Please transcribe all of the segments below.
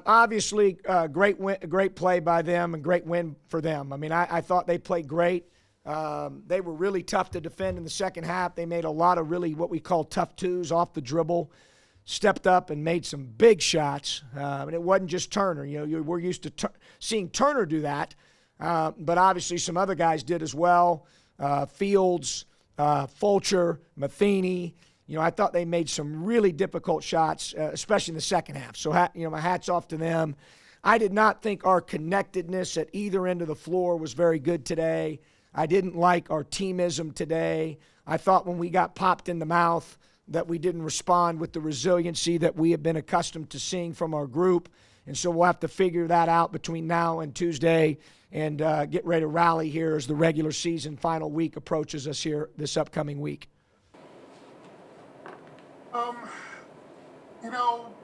Obviously, great play by them and great win for them. I mean, I thought they played great. They were really tough to defend in the second half. They made a lot of really what we call tough twos off the dribble, stepped up and made some big shots. And it wasn't just Turner. We're used to seeing Turner do that, but obviously some other guys did as well. Fields, Fulcher, Matheny. I thought they made some really difficult shots, especially in the second half. So, my hat's off to them. I did not think our connectedness at either end of the floor was very good today. I didn't like our teamism today. I thought when we got popped in the mouth that we didn't respond with the resiliency that we have been accustomed to seeing from our group. And so we'll have to figure that out between now and Tuesday and get ready to rally here as the regular season final week approaches us here this upcoming week.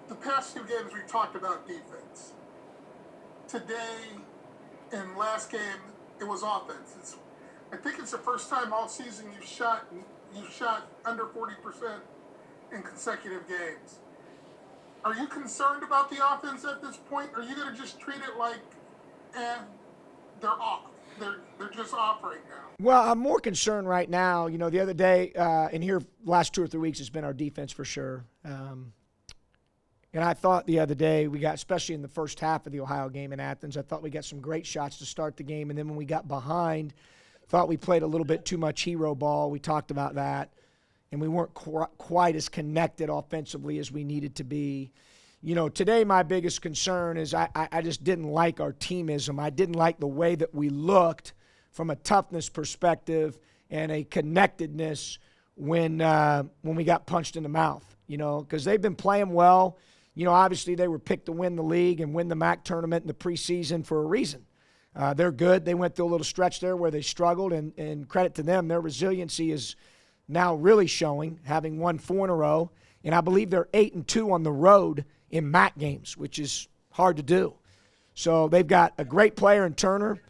The past two games we talked about defense. Today and last game, it was offense. I think it's the first time all season you've shot under 40% in consecutive games. Are you concerned about the offense at this point? Are you going to just treat it like, they're off? They're just off right now. Well, I'm more concerned right now. The other day, and here last 2 or 3 weeks, has been our defense for sure. And I thought the other day we got, especially in the first half of the Ohio game in Athens, I thought we got some great shots to start the game. And then when we got behind, thought we played a little bit too much hero ball. We talked about that. And we weren't quite as connected offensively as we needed to be. Today my biggest concern is I just didn't like our teamism. I didn't like the way that we looked from a toughness perspective and a connectedness when we got punched in the mouth, because they've been playing well. Obviously they were picked to win the league and win the MAC tournament in the preseason for a reason. They're good. They went through a little stretch there where they struggled, and credit to them, their resiliency is now really showing, having won 4 in a row. And I believe they're 8-2 on the road in MAC games, which is hard to do. So they've got a great player in Turner.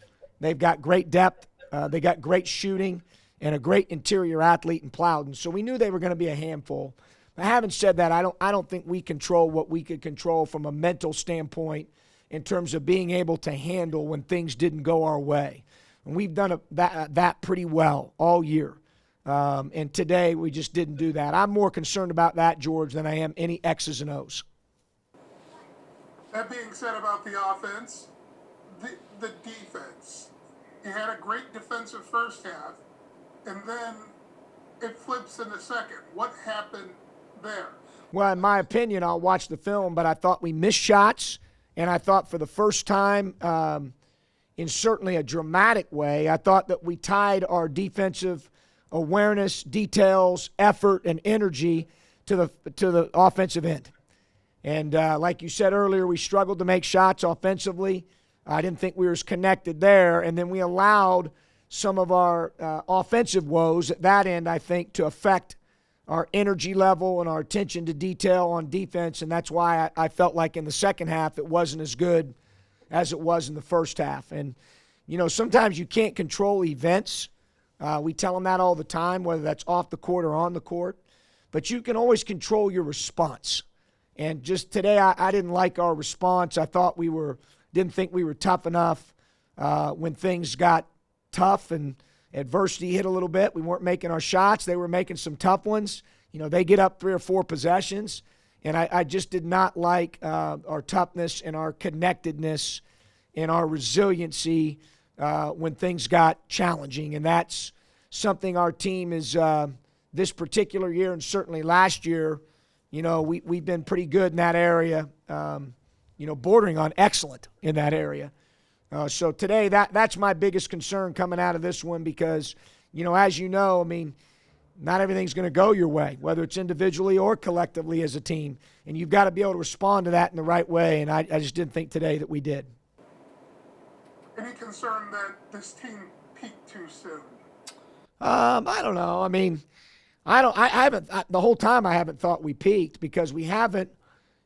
They've got great depth. They got great shooting and a great interior athlete in Plowden. So we knew they were going to be a handful. But having said that, I don't think we control what we could control from a mental standpoint in terms of being able to handle when things didn't go our way. And we've done that pretty well all year. And today we just didn't do that. I'm more concerned about that, George, than I am any X's and O's. That being said about the offense, the defense. You had a great defensive first half, and then it flips in the second. What happened there? Well, in my opinion, I'll watch the film, but I thought we missed shots, and I thought for the first time in certainly a dramatic way, I thought that we tied our defensive awareness, details, effort, and energy to the offensive end. And like you said earlier, we struggled to make shots offensively. I didn't think we were as connected there. And then we allowed some of our offensive woes at that end, I think, to affect our energy level and our attention to detail on defense. And that's why I felt like in the second half it wasn't as good as it was in the first half. And, sometimes you can't control events. We tell them that all the time, whether that's off the court or on the court. But you can always control your response. And just today, I didn't like our response. I thought didn't think we were tough enough when things got tough and adversity hit a little bit. We weren't making our shots. They were making some tough ones. They get up 3 or 4 possessions. And I just did not like our toughness and our connectedness and our resiliency when things got challenging. And that's something our team is this particular year and certainly last year, we've been pretty good in that area, bordering on excellent in that area. So today, that's my biggest concern coming out of this one because, as not everything's going to go your way, whether it's individually or collectively as a team. And you've got to be able to respond to that in the right way, and I just didn't think today that we did. Any concern that this team peaked too soon? I don't know. I haven't the whole time I haven't thought we peaked because we haven't,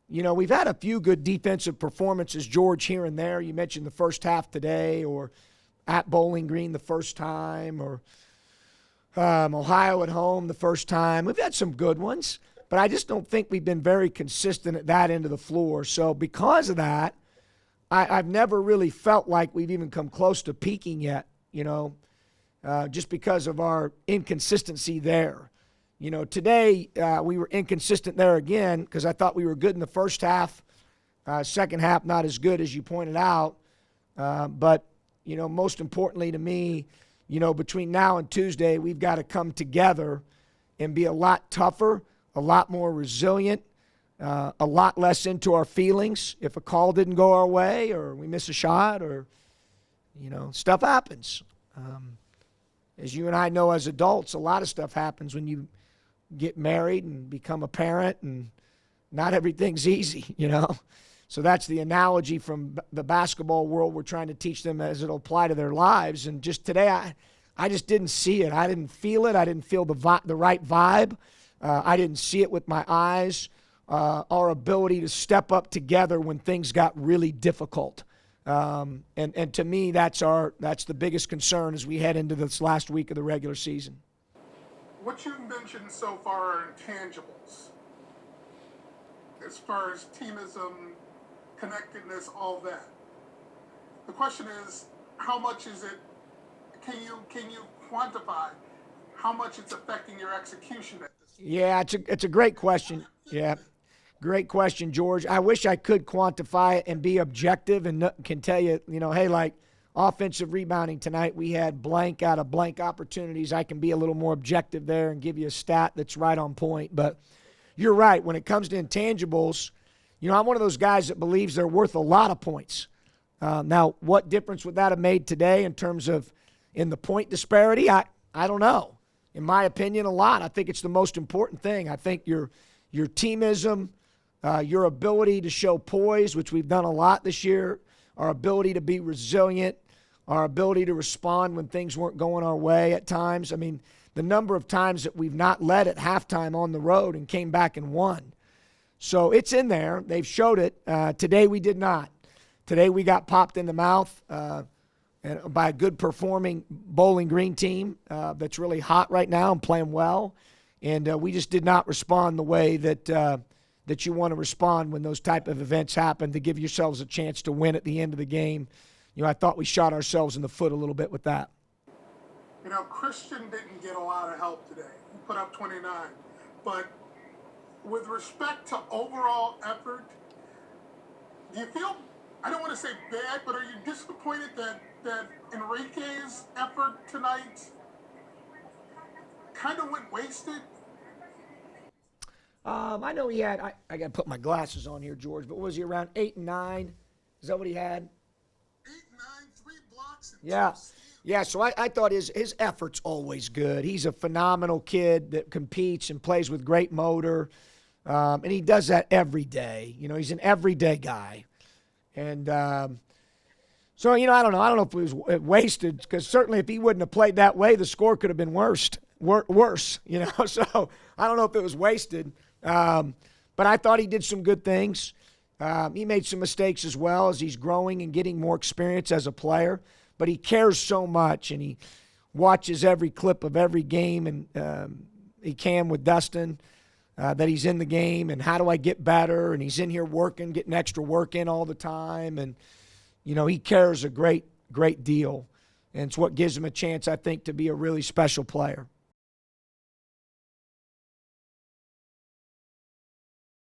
we've had a few good defensive performances, George, here and there. You mentioned the first half today or at Bowling Green the first time or Ohio at home the first time. We've had some good ones. but I just don't think we've been very consistent at that end of the floor. So because of that, I've never really felt like we've even come close to peaking yet, just because of our inconsistency there. Today we were inconsistent there again because I thought we were good in the first half. Second half, not as good as you pointed out. But, most importantly to me, between now and Tuesday, we've got to come together and be a lot tougher, a lot more resilient, a lot less into our feelings. If a call didn't go our way or we miss a shot or, stuff happens. As you and I know as adults, a lot of stuff happens when you get married and become a parent, and not everything's easy, So that's the analogy from the basketball world we're trying to teach them as it'll apply to their lives. And just today, I just didn't see it. I didn't feel it. I didn't feel the right vibe. I didn't see it with my eyes. Our ability to step up together when things got really difficult. And to me, that's the biggest concern as we head into this last week of the regular season. What you've mentioned so far are intangibles. As far as teamism, connectedness, all that. The question is, how much is it? Can you quantify how much it's affecting your execution at this point? Yeah, it's a great question. Yeah, great question, George. I wish I could quantify it and be objective and can tell you, hey, like offensive rebounding tonight, we had blank out of blank opportunities. I can be a little more objective there and give you a stat that's right on point. But you're right. When it comes to intangibles, I'm one of those guys that believes they're worth a lot of points. Now, what difference would that have made today in terms of in the point disparity? I don't know. In my opinion, a lot. I think it's the most important thing. I think your teamism, your ability to show poise, which we've done a lot this year, our ability to be resilient, our ability to respond when things weren't going our way at times. I mean, the number of times that we've not led at halftime on the road and came back and won. So it's in there. They've showed it. Today we did not. Today we got popped in the mouth by a good performing Bowling Green team that's really hot right now and playing well. And we just did not respond the way that you want to respond when those type of events happen to give yourselves a chance to win at the end of the game. I thought we shot ourselves in the foot a little bit with that. Christian didn't get a lot of help today. He put up 29. But with respect to overall effort, do you feel, I don't want to say bad, but are you disappointed that Enrique's effort tonight kind of went wasted? I know he had, I got to put my glasses on here, George, but was he around 8 and 9? Is that what he had? 8, 9, 3 blocks. And Yeah. 2 steals. Yeah, so I thought his effort's always good. He's a phenomenal kid that competes and plays with great motor, and he does that every day. He's an everyday guy. And so, I don't know. I don't know if it was wasted, because certainly if he wouldn't have played that way, the score could have been worse. So I don't know if it was wasted. But I thought he did some good things. He made some mistakes as well as he's growing and getting more experience as a player. But he cares so much, and he watches every clip of every game, and he can with Dustin, that he's in the game, and how do I get better? And he's in here working, getting extra work in all the time. And, he cares a great, great deal. And it's what gives him a chance, I think, to be a really special player.